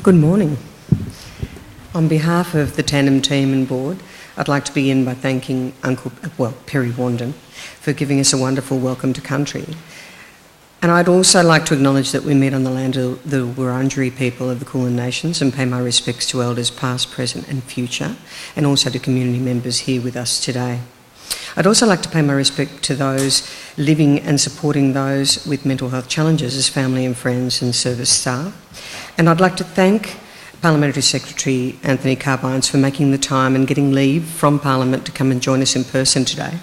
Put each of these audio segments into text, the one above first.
Good morning. On behalf of the Tandem team and board, I'd like to begin by thanking Perry Wandon for giving us a wonderful welcome to country. And I'd also like to acknowledge that we meet on the land of the Wurundjeri people of the Kulin Nations and pay my respects to elders past, present and future, and also to community members here with us today. I'd also like to pay my respect to those living and supporting those with mental health challenges as family and friends and service staff. And I'd like to thank Parliamentary Secretary Anthony Carbines for making the time and getting leave from Parliament to come and join us in person today.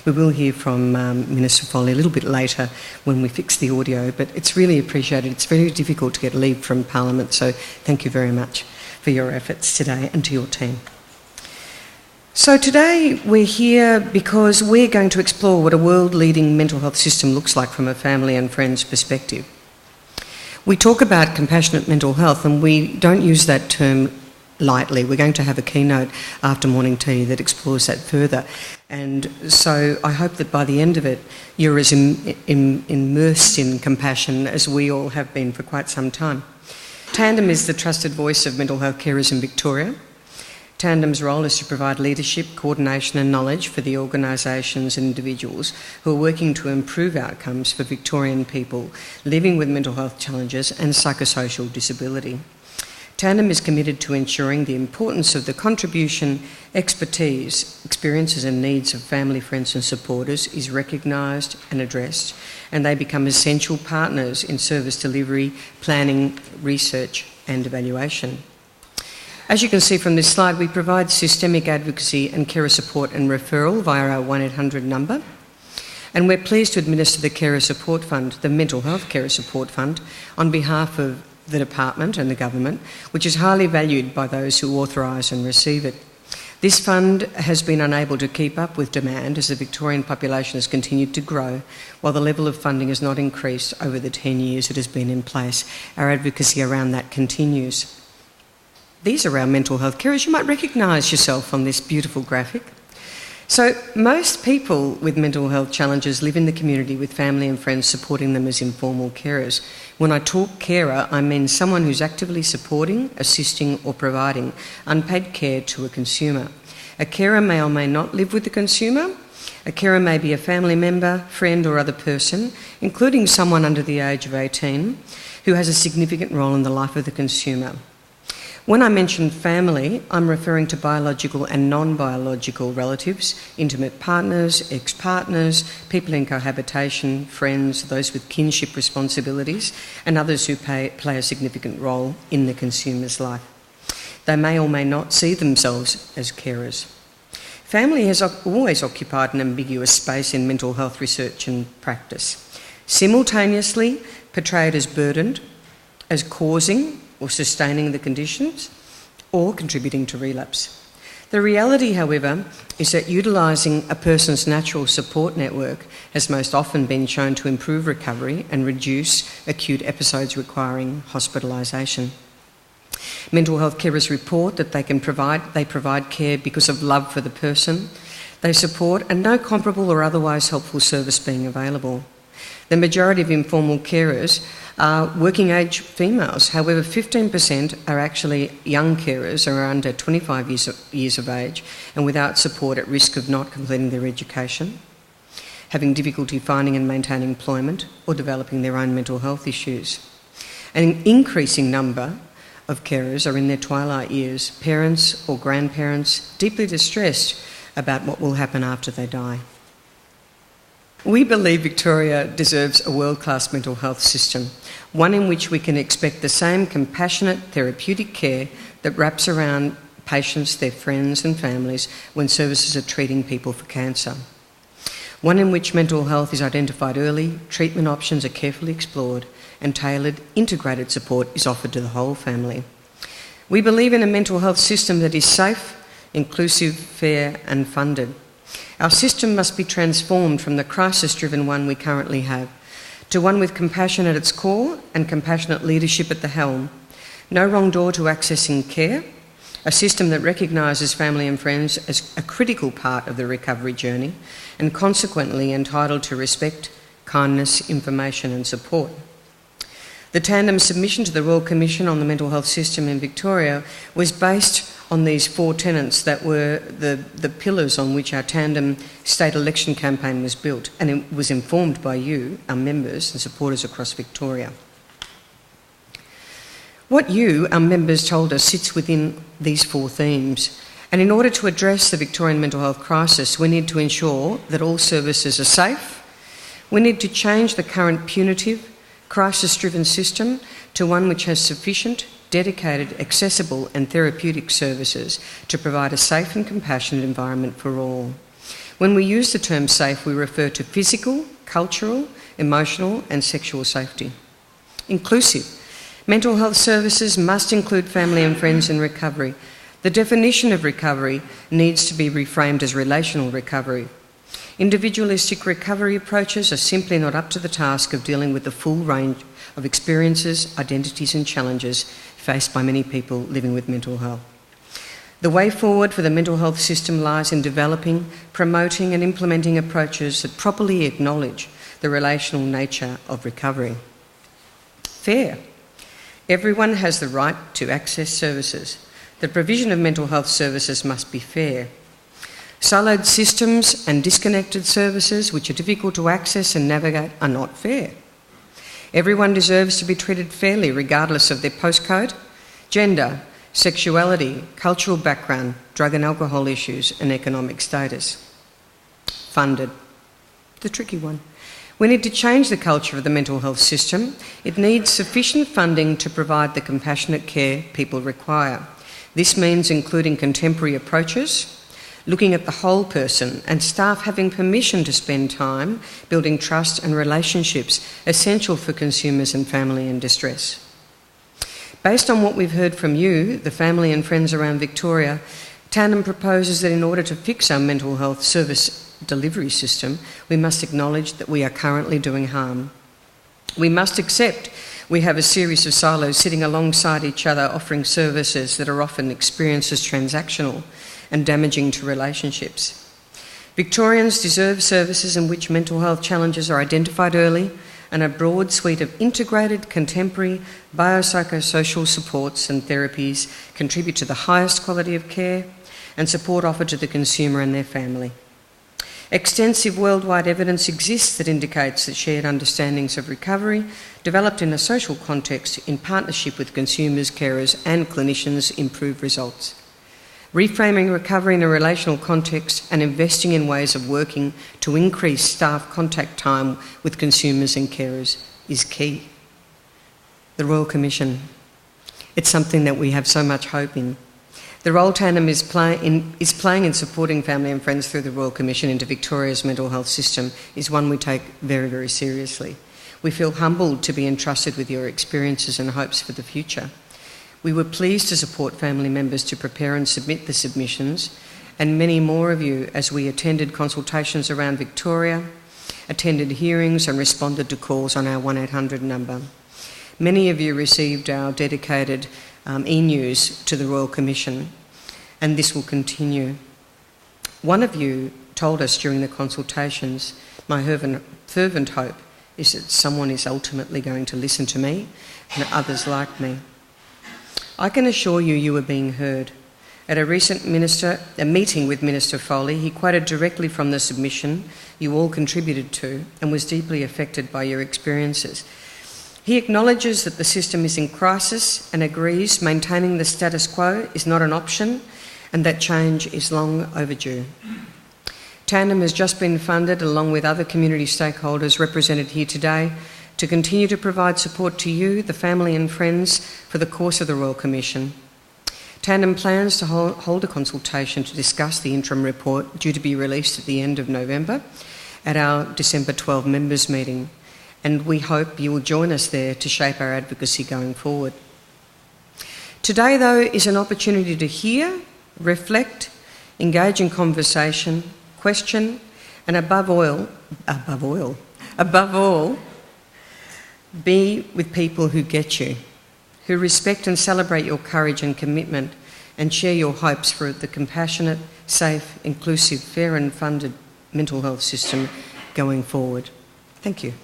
We will hear from Minister Foley a little bit later when we fix the audio, but it's really appreciated. It's very difficult to get leave from Parliament, so thank you very much for your efforts today and to your team. So today we're here because we're going to explore what a world-leading mental health system looks like from a family and friends perspective. We talk about compassionate mental health and we don't use that term lightly. We're going to have a keynote after morning tea that explores that further. And so I hope that by the end of it, you're as immersed in compassion as we all have been for quite some time. Tandem is the trusted voice of mental health carers in Victoria. Tandem's role is to provide leadership, coordination and knowledge for the organisations and individuals who are working to improve outcomes for Victorian people living with mental health challenges and psychosocial disability. Tandem is committed to ensuring the importance of the contribution, expertise, experiences and needs of family, friends and supporters is recognised and addressed, and they become essential partners in service delivery, planning, research and evaluation. As you can see from this slide, we provide systemic advocacy and carer support and referral via our 1800 number. And we're pleased to administer the Carer Support Fund, the Mental Health Carer Support Fund, on behalf of the Department and the Government, which is highly valued by those who authorise and receive it. This fund has been unable to keep up with demand as the Victorian population has continued to grow, while the level of funding has not increased over the 10 years it has been in place. Our advocacy around that continues. These are our mental health carers. You might recognise yourself on this beautiful graphic. So most people with mental health challenges live in the community with family and friends supporting them as informal carers. When I talk carer, I mean someone who's actively supporting, assisting or providing unpaid care to a consumer. A carer may or may not live with the consumer. A carer may be a family member, friend or other person, including someone under the age of 18, who has a significant role in the life of the consumer. When I mention family, I'm referring to biological and non-biological relatives, intimate partners, ex-partners, people in cohabitation, friends, those with kinship responsibilities, and others who play a significant role in the consumer's life. They may or may not see themselves as carers. Family has always occupied an ambiguous space in mental health research and practice, simultaneously portrayed as burdened, as causing or sustaining the conditions, or contributing to relapse. The reality, however, is that utilising a person's natural support network has most often been shown to improve recovery and reduce acute episodes requiring hospitalisation. Mental health carers report that they provide care because of love for the person they support and no comparable or otherwise helpful service being available. The majority of informal carers are working age females. However, 15% are actually young carers or are under 25 years of age and without support at risk of not completing their education, having difficulty finding and maintaining employment or developing their own mental health issues. An increasing number of carers are in their twilight years, parents or grandparents deeply distressed about what will happen after they die. We believe Victoria deserves a world-class mental health system, one in which we can expect the same compassionate therapeutic care that wraps around patients, their friends and families when services are treating people for cancer. One in which mental health is identified early, treatment options are carefully explored and tailored, integrated support is offered to the whole family. We believe in a mental health system that is safe, inclusive, fair and funded. Our system must be transformed from the crisis-driven one we currently have to one with compassion at its core and compassionate leadership at the helm. No wrong door to accessing care, a system that recognises family and friends as a critical part of the recovery journey and consequently entitled to respect, kindness, information and support. The Tandem submission to the Royal Commission on the mental health system in Victoria was based on these 4 tenets that were the pillars on which our Tandem state election campaign was built, and it was informed by you, our members and supporters across Victoria. What you, our members, told us sits within these 4 themes, and in order to address the Victorian mental health crisis, we need to ensure that all services are safe. We need to change the current punitive, crisis-driven system to one which has sufficient, dedicated, accessible and therapeutic services to provide a safe and compassionate environment for all. When we use the term safe, we refer to physical, cultural, emotional and sexual safety. Inclusive. Mental health services must include family and friends in recovery. The definition of recovery needs to be reframed as relational recovery. Individualistic recovery approaches are simply not up to the task of dealing with the full range of experiences, identities and challenges faced by many people living with mental health. The way forward for the mental health system lies in developing, promoting and implementing approaches that properly acknowledge the relational nature of recovery. Fair. Everyone has the right to access services. The provision of mental health services must be fair. Siloed systems and disconnected services which are difficult to access and navigate are not fair. Everyone deserves to be treated fairly regardless of their postcode, gender, sexuality, cultural background, drug and alcohol issues and economic status. Funded. The tricky one. We need to change the culture of the mental health system. It needs sufficient funding to provide the compassionate care people require. This means including contemporary approaches, looking at the whole person and staff having permission to spend time building trust and relationships essential for consumers and family in distress. Based on what we've heard from you, the family and friends around Victoria, Tandem proposes that in order to fix our mental health service delivery system, we must acknowledge that we are currently doing harm. We must accept we have a series of silos sitting alongside each other offering services that are often experienced as transactional and damaging to relationships. Victorians deserve services in which mental health challenges are identified early and a broad suite of integrated contemporary biopsychosocial supports and therapies contribute to the highest quality of care and support offered to the consumer and their family. Extensive worldwide evidence exists that indicates that shared understandings of recovery, developed in a social context in partnership with consumers, carers and clinicians, improve results. Reframing recovery in a relational context and investing in ways of working to increase staff contact time with consumers and carers is key. The Royal Commission. It's something that we have so much hope in. The role Tandem is playing in supporting family and friends through the Royal Commission into Victoria's mental health system is one we take very, very seriously. We feel humbled to be entrusted with your experiences and hopes for the future. We were pleased to support family members to prepare and submit the submissions, and many more of you as we attended consultations around Victoria, attended hearings and responded to calls on our 1800 number. Many of you received our dedicated e-news to the Royal Commission, and this will continue. One of you told us during the consultations, my fervent hope is that someone is ultimately going to listen to me and others like me. I can assure you, you are being heard. At a recent meeting with Minister Foley, he quoted directly from the submission you all contributed to and was deeply affected by your experiences. He acknowledges that the system is in crisis and agrees maintaining the status quo is not an option and that change is long overdue. Tandem has just been funded, along with other community stakeholders represented here today, to continue to provide support to you, the family and friends, for the course of the Royal Commission. Tandem plans to hold a consultation to discuss the interim report due to be released at the end of November at our December 12 members meeting, and we hope you will join us there to shape our advocacy going forward. Today, though, is an opportunity to hear, reflect, engage in conversation, question, and above all, be with people who get you, who respect and celebrate your courage and commitment and share your hopes for the compassionate, safe, inclusive, fair and funded mental health system going forward. Thank you.